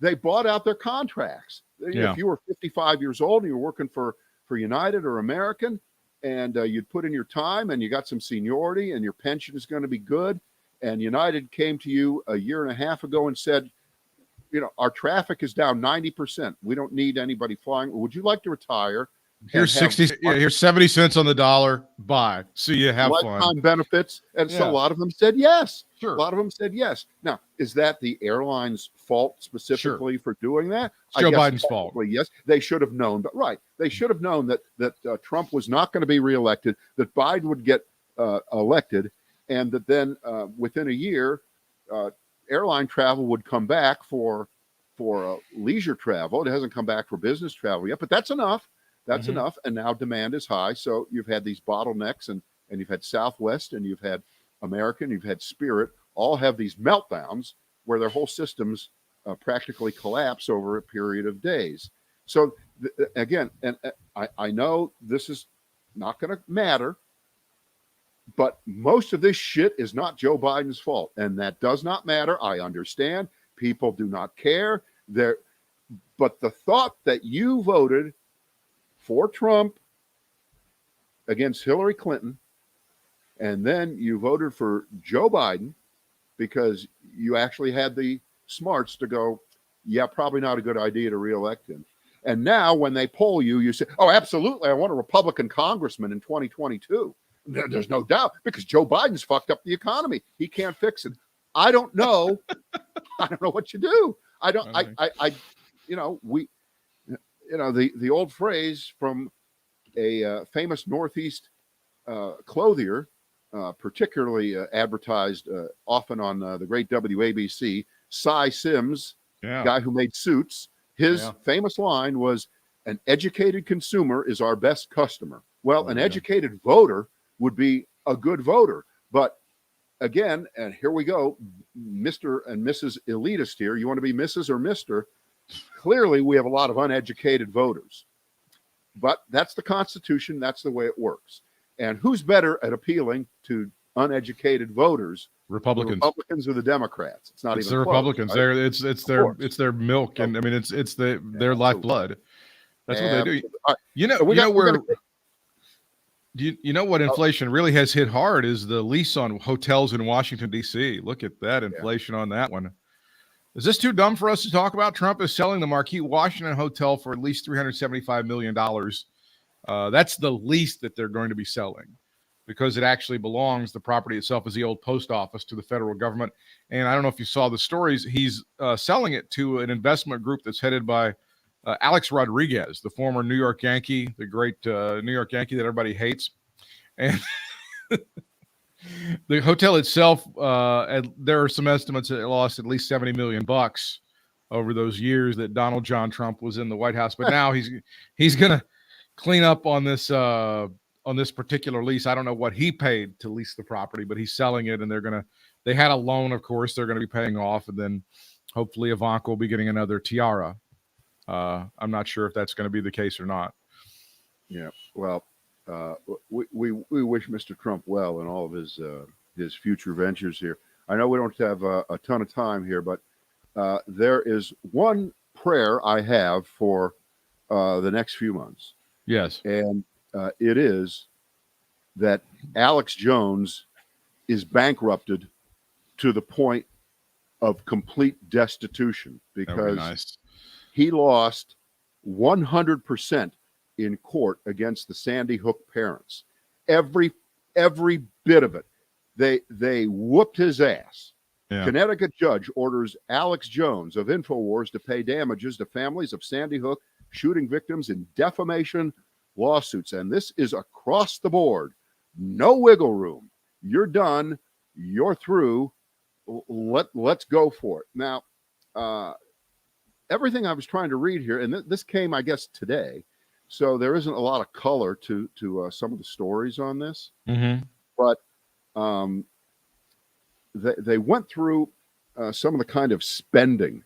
Speaker 1: They bought out their contracts.
Speaker 2: Yeah.
Speaker 1: If you were 55 years old and you were working for United or American, and you'd put in your time and you got some seniority and your pension is going to be good, and United came to you a year and a half ago and said, our traffic is down 90%. We don't need anybody flying. Would you like to retire?
Speaker 2: Here's 70 cents on the dollar. Bye. See you. Have
Speaker 1: lifetime
Speaker 2: fun.
Speaker 1: benefits. And so a lot of them said yes.
Speaker 2: Sure.
Speaker 1: A lot of them said yes. Now, is that the airline's fault specifically for doing that?
Speaker 2: It's Joe Biden's fault.
Speaker 1: Yes, they should have known. But they should have known that Trump was not going to be reelected, that Biden would get elected, and that then within a year, airline travel would come back for leisure travel. It hasn't come back for business travel yet, but that's enough. That's enough. And now demand is high. So you've had these bottlenecks, and you've had Southwest, and you've had American, you've had Spirit, all have these meltdowns where their whole systems practically collapse over a period of days. So again, and I know this is not going to matter, but most of this shit is not Joe Biden's fault. And that does not matter. I understand. People do not care. But the thought that you voted for Trump against Hillary Clinton, and then you voted for Joe Biden because you actually had the smarts to go, yeah, probably not a good idea to reelect him. And now when they poll you, you say, oh, absolutely, I want a Republican congressman in 2022. There's no doubt, because Joe Biden's fucked up the economy. He can't fix it. I don't know. I don't know what you do. The old phrase from a famous Northeast clothier, particularly advertised often on the great WABC, Cy Sims, guy who made suits. His famous line was, an educated consumer is our best customer. Well, an educated voter would be a good voter. But again, and here we go, Mr. and Mrs. Elitist here. You want to be Mrs. or Mr.? Clearly, we have a lot of uneducated voters. But that's the Constitution. That's the way it works. And who's better at appealing to uneducated voters?
Speaker 2: Republicans.
Speaker 1: The Republicans or the Democrats? It's even
Speaker 2: the Republicans.
Speaker 1: Right?
Speaker 2: It's their milk, and I mean it's their lifeblood. That's what they do. You know what inflation really has hit hard is the lease on hotels in Washington, D.C. Look at that inflation on that one. Is this too dumb for us to talk about? Trump is selling the Marquis Washington Hotel for at least $375 million. That's the lease that they're going to be selling, because it actually belongs, the property itself is the old post office, to the federal government. And I don't know if you saw the stories. He's selling it to an investment group that's headed by Alex Rodriguez, the former New York Yankee, the great New York Yankee that everybody hates. And the hotel itself, there are some estimates that it lost at least $70 million over those years that Donald John Trump was in the White House. But now he's going to clean up on this particular lease. I don't know what he paid to lease the property, but he's selling it, and they had a loan, of course, they're going to be paying off, and then hopefully Ivanka will be getting another tiara. I'm not sure if that's going to be the case or not.
Speaker 1: Yeah, well, we wish Mr. Trump well in all of his future ventures here. I know we don't have a ton of time here, but there is one prayer I have for the next few months.
Speaker 2: Yes.
Speaker 1: And it is that Alex Jones is bankrupted to the point of complete destitution, because
Speaker 2: nice.
Speaker 1: he lost 100% in court against the Sandy Hook parents. Every bit of it. They whooped his ass.
Speaker 2: Yeah.
Speaker 1: Connecticut judge orders Alex Jones of InfoWars to pay damages to families of Sandy Hook shooting victims in defamation lawsuits. And this is across the board. No wiggle room. You're done. You're through. Let's go for it. Now, everything I was trying to read here, and this came, I guess, today, so there isn't a lot of color to some of the stories on this.
Speaker 2: Mm-hmm.
Speaker 1: But they went through some of the kind of spending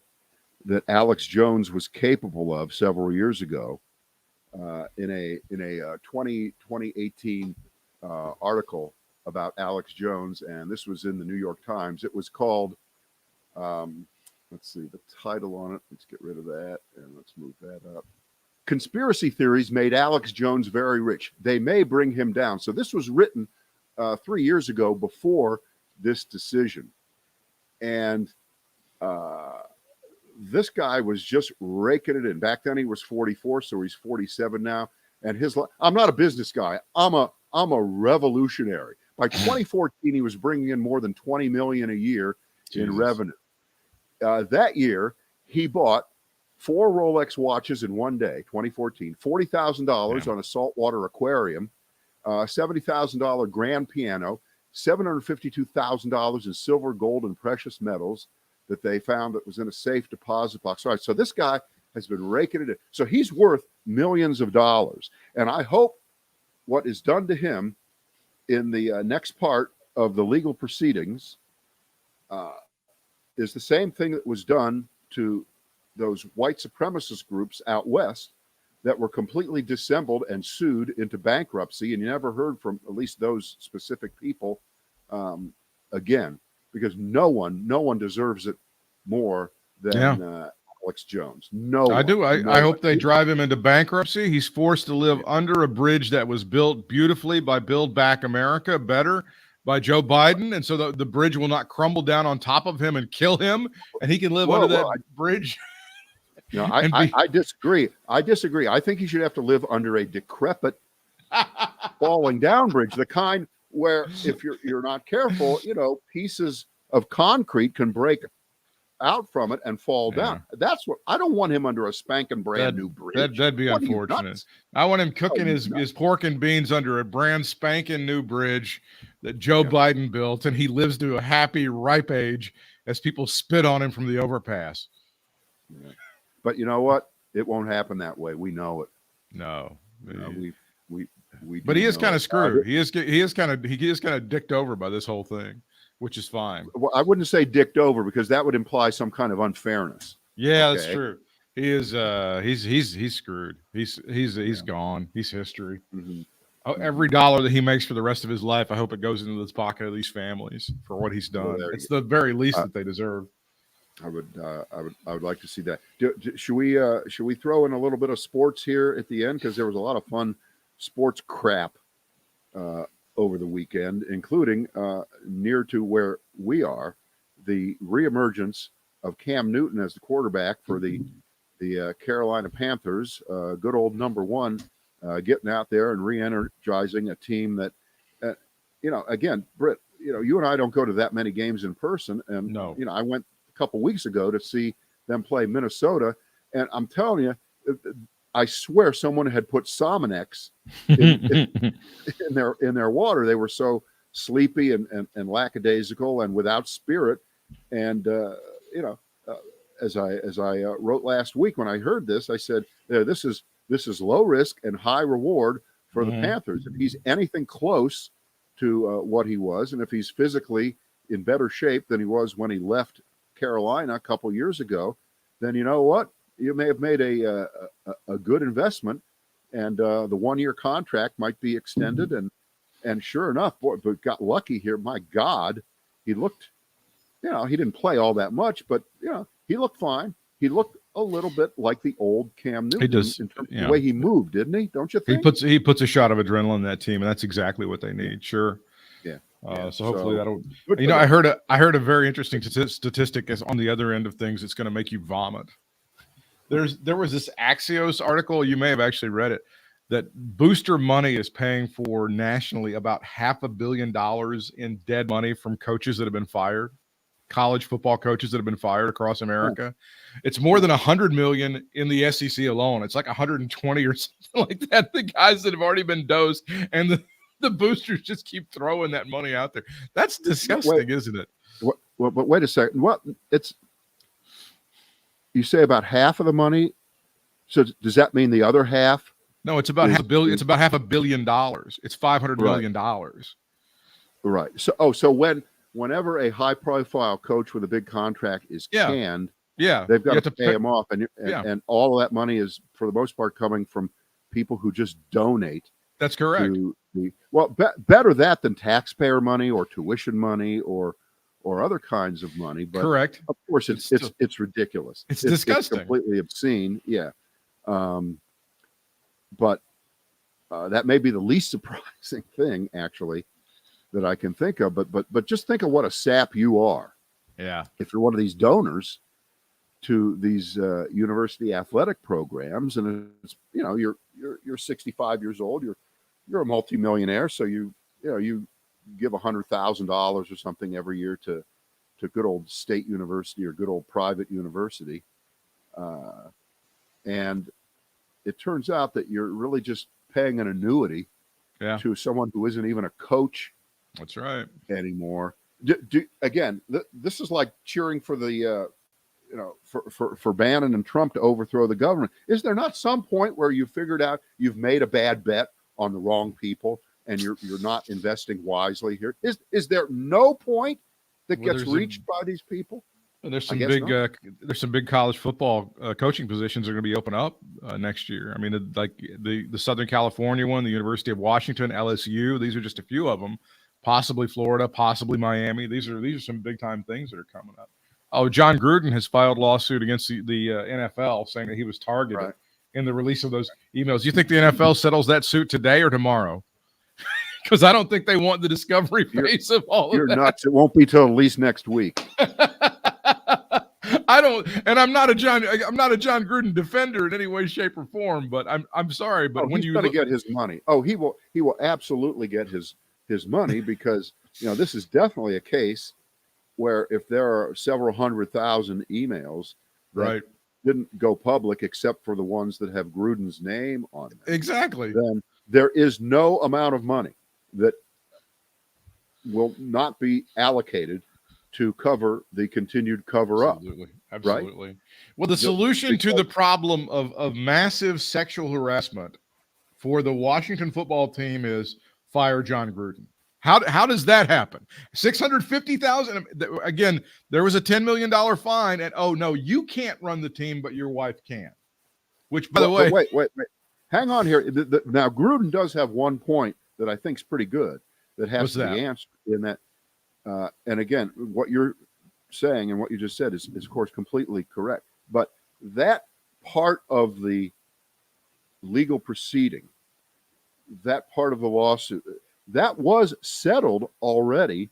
Speaker 1: that Alex Jones was capable of several years ago in a 2018 article about Alex Jones, and this was in the New York Times. It was called, let's see, the title on it. Let's get rid of that, and let's move that up. Conspiracy theories made Alex Jones very rich. They may bring him down. So this was written 3 years ago before this decision. And this guy was just raking it in. Back then he was 44, so he's 47 now. And I'm not a business guy. I'm a revolutionary. By 2014, he was bringing in more than $20 million a year in revenue. That year, he bought 4 Rolex watches in one day, 2014, $40,000 on a saltwater aquarium, $70,000 grand piano, $752,000 in silver, gold, and precious metals that they found that was in a safe deposit box. All right, so this guy has been raking it in. So he's worth millions of dollars. And I hope what is done to him in the next part of the legal proceedings is the same thing that was done to those white supremacist groups out west that were completely dissembled and sued into bankruptcy. And you never heard from at least those specific people again, because no one deserves it more than Alex Jones. No,
Speaker 2: I do. I
Speaker 1: one.
Speaker 2: hope they drive him into bankruptcy. He's forced to live under a bridge that was built beautifully by Build Back America Better by Joe Biden. And so the bridge will not crumble down on top of him and kill him. And he can live under that bridge.
Speaker 1: No, I disagree. I think he should have to live under a decrepit, falling down bridge, the kind where if you're not careful, pieces of concrete can break out from it and fall down. That's what I don't want him under a spanking brand new bridge.
Speaker 2: That'd be unfortunate. I want him cooking his pork and beans under a brand spanking new bridge that Joe Biden built, and he lives to a happy, ripe age as people spit on him from the overpass.
Speaker 1: Yeah. But you know what? It won't happen that way. We know it.
Speaker 2: No,
Speaker 1: we.
Speaker 2: But he is kind of screwed. He is kind of dicked over by this whole thing, which is fine.
Speaker 1: Well, I wouldn't say dicked over because that would imply some kind of unfairness.
Speaker 2: Yeah, okay? That's true. He is. He's screwed. He's gone. He's history.
Speaker 1: Mm-hmm.
Speaker 2: Every dollar that he makes for the rest of his life, I hope it goes into the pocket of these families for what he's done. Well, it's the very least that they deserve.
Speaker 1: I would like to see that. Should we throw in a little bit of sports here at the end, because there was a lot of fun sports crap over the weekend, including near to where we are, the reemergence of Cam Newton as the quarterback for the Carolina Panthers. Good old number one, getting out there and re-energizing a team that, again, Britt, you and I don't go to that many games in person, and
Speaker 2: no,
Speaker 1: I went a couple weeks ago to see them play Minnesota, and I'm telling you, I swear someone had put Salmonex in their water. They were so sleepy and lackadaisical and without spirit. And as I wrote last week when I heard this, I said, this is low risk and high reward for the Panthers. If he's anything close to what he was, and if he's physically in better shape than he was when he left Carolina a couple years ago, then you know what? You may have made a good investment, and the 1-year contract might be extended. And sure enough, boy, but got lucky here. My God, he looked, he didn't play all that much, but he looked fine. He looked a little bit like the old Cam Newton
Speaker 2: He does,
Speaker 1: in terms of the way he moved, didn't he? Don't you think?
Speaker 2: He puts a shot of adrenaline in that team, and that's exactly what they need. Sure.
Speaker 1: Yeah.
Speaker 2: So hopefully that'll.
Speaker 1: Good
Speaker 2: I heard a very interesting statistic is on the other end of things. It's going to make you vomit. There was this Axios article, you may have actually read it, that booster money is paying for nationally about $500 million in dead money from coaches that have been fired, college football coaches that have been fired across America. It's more than 100 million in the SEC alone. It's like 120 or something like that. The guys that have already been dosed, and the boosters just keep throwing that money out there. That's disgusting, isn't it?
Speaker 1: But wait a second. You say about half of the money. So does that mean the other half?
Speaker 2: No, it's about $500 million. It's about $500 million. It's $500 million.
Speaker 1: Right. So whenever a high-profile coach with a big contract is canned, they've got to pay him off, and all of that money is, for the most part, coming from people who just donate.
Speaker 2: That's correct.
Speaker 1: Better that than taxpayer money or tuition money or other kinds of money. But
Speaker 2: correct.
Speaker 1: Of course, it's ridiculous.
Speaker 2: It's disgusting.
Speaker 1: It's completely obscene. Yeah. But that may be the least surprising thing, actually, that I can think of. But just think of what a sap you are.
Speaker 2: Yeah. If
Speaker 1: you're one of these donors to these university athletic programs, and it's, you're 65 years old, you're a multimillionaire, so you give $100,000 or something every year to good old state university or good old private university, and it turns out that you're really just paying an annuity to someone who isn't even a coach.
Speaker 2: That's right.
Speaker 1: Anymore. Again, this is like cheering for the for Bannon and Trump to overthrow the government. Is there not some point where you figured out you've made a bad bet on the wrong people and you're not investing wisely here? Is there no point that gets reached by these people?
Speaker 2: There's some big college football coaching positions are going to be open up next year. I mean, like the Southern California one, the University of Washington, LSU. These are just a few of them. Possibly Florida, possibly Miami. These are some big time things that are coming up. Oh, John Gruden has filed lawsuit against the NFL, saying that he was targeted in the release of those emails. You think the NFL settles that suit today or tomorrow? Because I don't think they want the discovery phase of all of that. You're
Speaker 1: nuts. It won't be till at least next week.
Speaker 2: I don't, and I'm not a John Gruden defender in any way, shape, or form. But I'm sorry, but when
Speaker 1: he's going to get his money. Oh, he will absolutely get his money, because this is definitely a case where if there are several 100,000 emails that didn't go public except for the ones that have Gruden's name on them,
Speaker 2: exactly,
Speaker 1: then there is no amount of money that will not be allocated to cover the continued cover-up.
Speaker 2: Absolutely.
Speaker 1: Right?
Speaker 2: Well, the solution to the problem of massive sexual harassment for the Washington football team is fire John Gruden. How does that happen? $650,000. Again, there was a $10 million fine, and oh no, you can't run the team, but your wife can. Which, by the way,
Speaker 1: wait, hang on here. Now Gruden does have one point that I think is pretty good that has to be answered in that. And again, what you're saying and what you just said is of course completely correct. But that part of the legal proceeding, that part of the lawsuit, that was settled already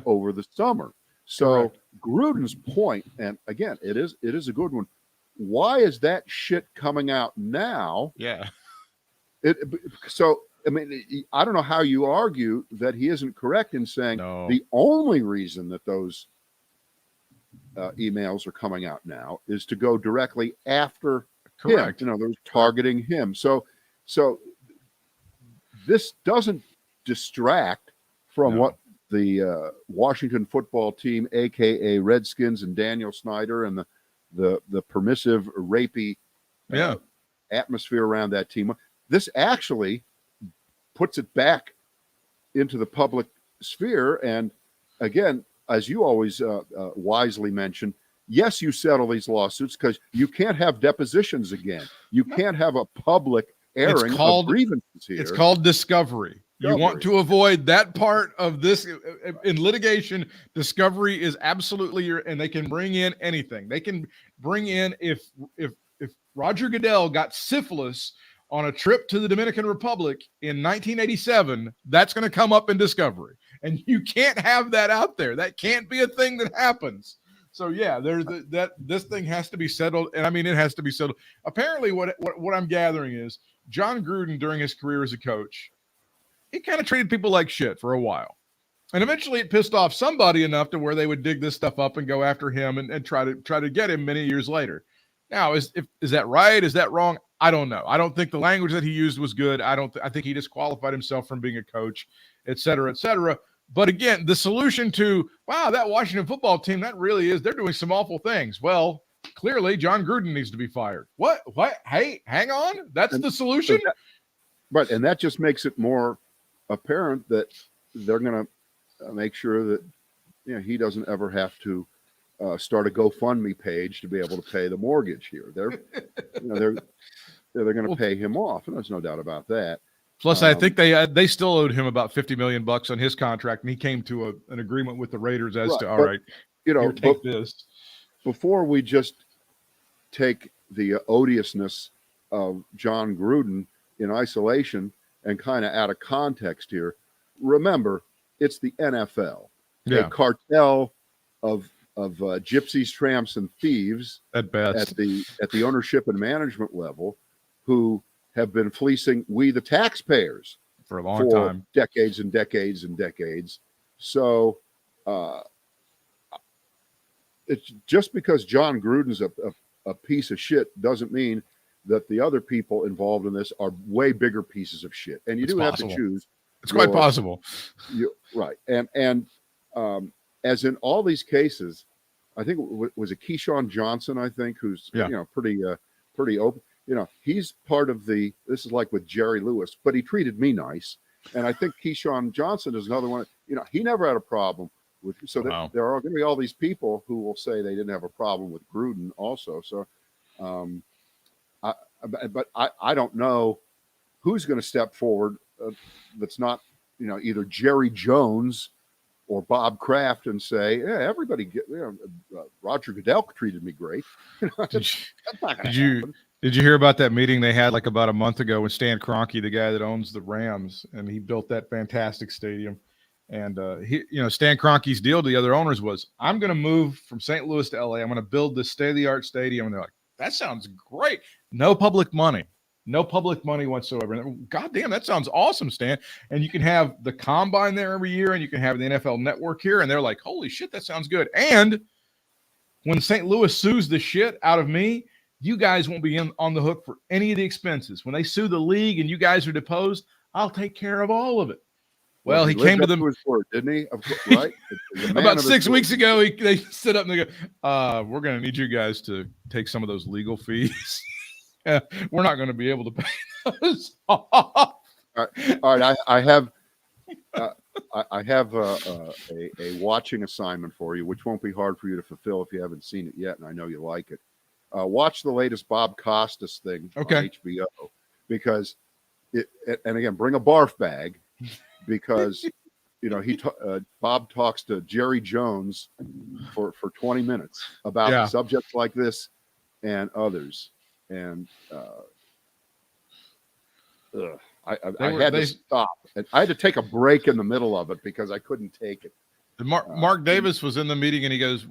Speaker 1: over the summer. So Gruden's point, and again, it is a good one. Why is that shit coming out now?
Speaker 2: Yeah.
Speaker 1: So, I mean, I don't know how you argue that he isn't correct in saying the only reason that those emails are coming out now is to go directly after him. They're targeting him. So this doesn't distract from what the Washington football team, aka Redskins, and Daniel Snyder and the permissive, rapey atmosphere around that team. This actually puts it back into the public sphere. And again, as you always wisely mention, yes, you settle these lawsuits because you can't have depositions again. You can't have a public airing of grievances here.
Speaker 2: It's called discovery.
Speaker 1: discovery.
Speaker 2: You want to avoid that part of this in litigation. Discovery is absolutely and they can bring in anything. They can bring in if Roger Goodell got syphilis on a trip to the Dominican Republic in 1987, that's going to come up in discovery. And you can't have that out there. That can't be a thing that happens. So yeah, there's this thing has to be settled. And I mean, it has to be settled. Apparently what I'm gathering is John Gruden during his career as a coach, he kind of treated people like shit for a while. And eventually it pissed off somebody enough to where they would dig this stuff up and go after him and try to get him many years later. Now, is that right? Is that wrong? I don't know. I don't think the language that he used was good. I think he disqualified himself from being a coach, et cetera, et cetera. But again, the solution to, wow, that Washington football team, that really is, they're doing some awful things. Well, clearly John Gruden needs to be fired. What? Hey, hang on. That's the solution?
Speaker 1: Right. And that just makes it more apparent that they're going to make sure that he doesn't ever have to start a GoFundMe page to be able to pay the mortgage here. They're going to pay him off, and there's no doubt about that.
Speaker 2: Plus, I think they still owed him about $50 million on his contract, and he came to an agreement with the Raiders as to, all right, take this.
Speaker 1: Before we just take the odiousness of John Gruden in isolation and kind of out of context here, remember, it's the NFL, a cartel of gypsies, tramps, and thieves
Speaker 2: at best
Speaker 1: at the ownership and management level, who have been fleecing we the taxpayers
Speaker 2: for a long time,
Speaker 1: decades and decades and decades. So it's just because John Gruden's a piece of shit doesn't mean that the other people involved in this are way bigger pieces of shit. And you have to choose.
Speaker 2: It's quite possible.
Speaker 1: Right. And as in all these cases, I think was it Keyshawn Johnson, I think, who's pretty open. He's part of this is like with Jerry Lewis, but he treated me nice. And I think Keyshawn Johnson is another one. He never had a problem with. So there are going to be all these people who will say they didn't have a problem with Gruden also. So, but I don't know who's going to step forward that's not, either Jerry Jones or Bob Kraft and say, yeah, everybody Roger Goodell treated me great. That's not going to happen.
Speaker 2: Did you hear about that meeting they had like about a month ago with Stan Kroenke, the guy that owns the Rams, and he built that fantastic stadium? And Stan Kroenke's deal to the other owners was, I'm going to move from St. Louis to LA. I'm going to build this state-of-the-art stadium. And they're like, that sounds great. No public money whatsoever. And God damn, that sounds awesome, Stan. And you can have the combine there every year, and you can have the NFL Network here. And they're like, holy shit, that sounds good. And when St. Louis sues the shit out of me, you guys won't be on the hook for any of the expenses. When they sue the league and you guys are deposed, I'll take care of all of it. Well, he came to them,
Speaker 1: his word, didn't he? Right.
Speaker 2: About 6 weeks ago, they stood up and they go, we're going to need you guys to take some of those legal fees. We're not going to be able to pay those off.
Speaker 1: All right. I have a watching assignment for you, which won't be hard for you to fulfill if you haven't seen it yet, and I know you like it. Watch the latest Bob Costas thing on HBO, because and again, bring a barf bag, because Bob talks to Jerry Jones for 20 minutes about subjects like this and others, and I had to stop. And I had to take a break in the middle of it because I couldn't take it.
Speaker 2: Mark Davis was in the meeting, and he goes,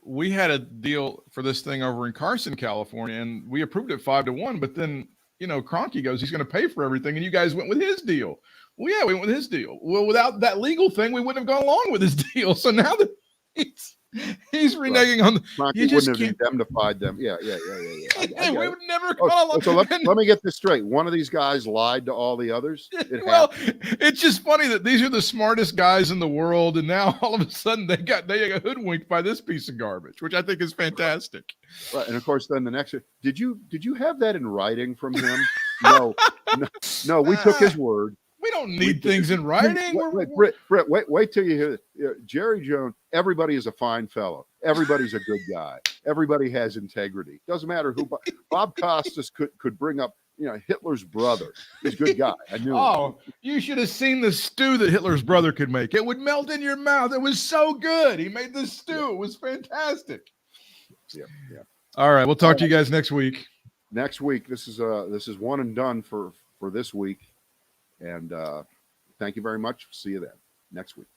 Speaker 2: we had a deal for this thing over in Carson, California, and we approved it 5-1. But then, Kroenke goes, he's going to pay for everything. And you guys went with his deal. Well, yeah, we went with his deal. Well, without that legal thing, we wouldn't have gone along with his deal. So now that he's reneging on
Speaker 1: Kroenke wouldn't have indemnified them. Yeah.
Speaker 2: We would never call him.
Speaker 1: So let me get this straight. One of these guys lied to all the others.
Speaker 2: It's just funny that these are the smartest guys in the world, and now all of a sudden they got hoodwinked by this piece of garbage, which I think is fantastic.
Speaker 1: Right, and of course, then the next, did you have that in writing from him? No, we took his word.
Speaker 2: We don't need things in writing.
Speaker 1: Britt, wait till you hear Jerry Jones. Everybody is a fine fellow. Everybody's a good guy. Everybody has integrity. Doesn't matter who. Bob Costas could bring up Hitler's brother. He's a good guy. I knew him.
Speaker 2: Oh, you should have seen the stew that Hitler's brother could make. It would melt in your mouth. It was so good. He made the stew.
Speaker 1: Yeah.
Speaker 2: It was fantastic.
Speaker 1: Yeah.
Speaker 2: All right, we'll talk to you guys next week.
Speaker 1: Next week. This is one and done for this week. And thank you very much. See you then next week.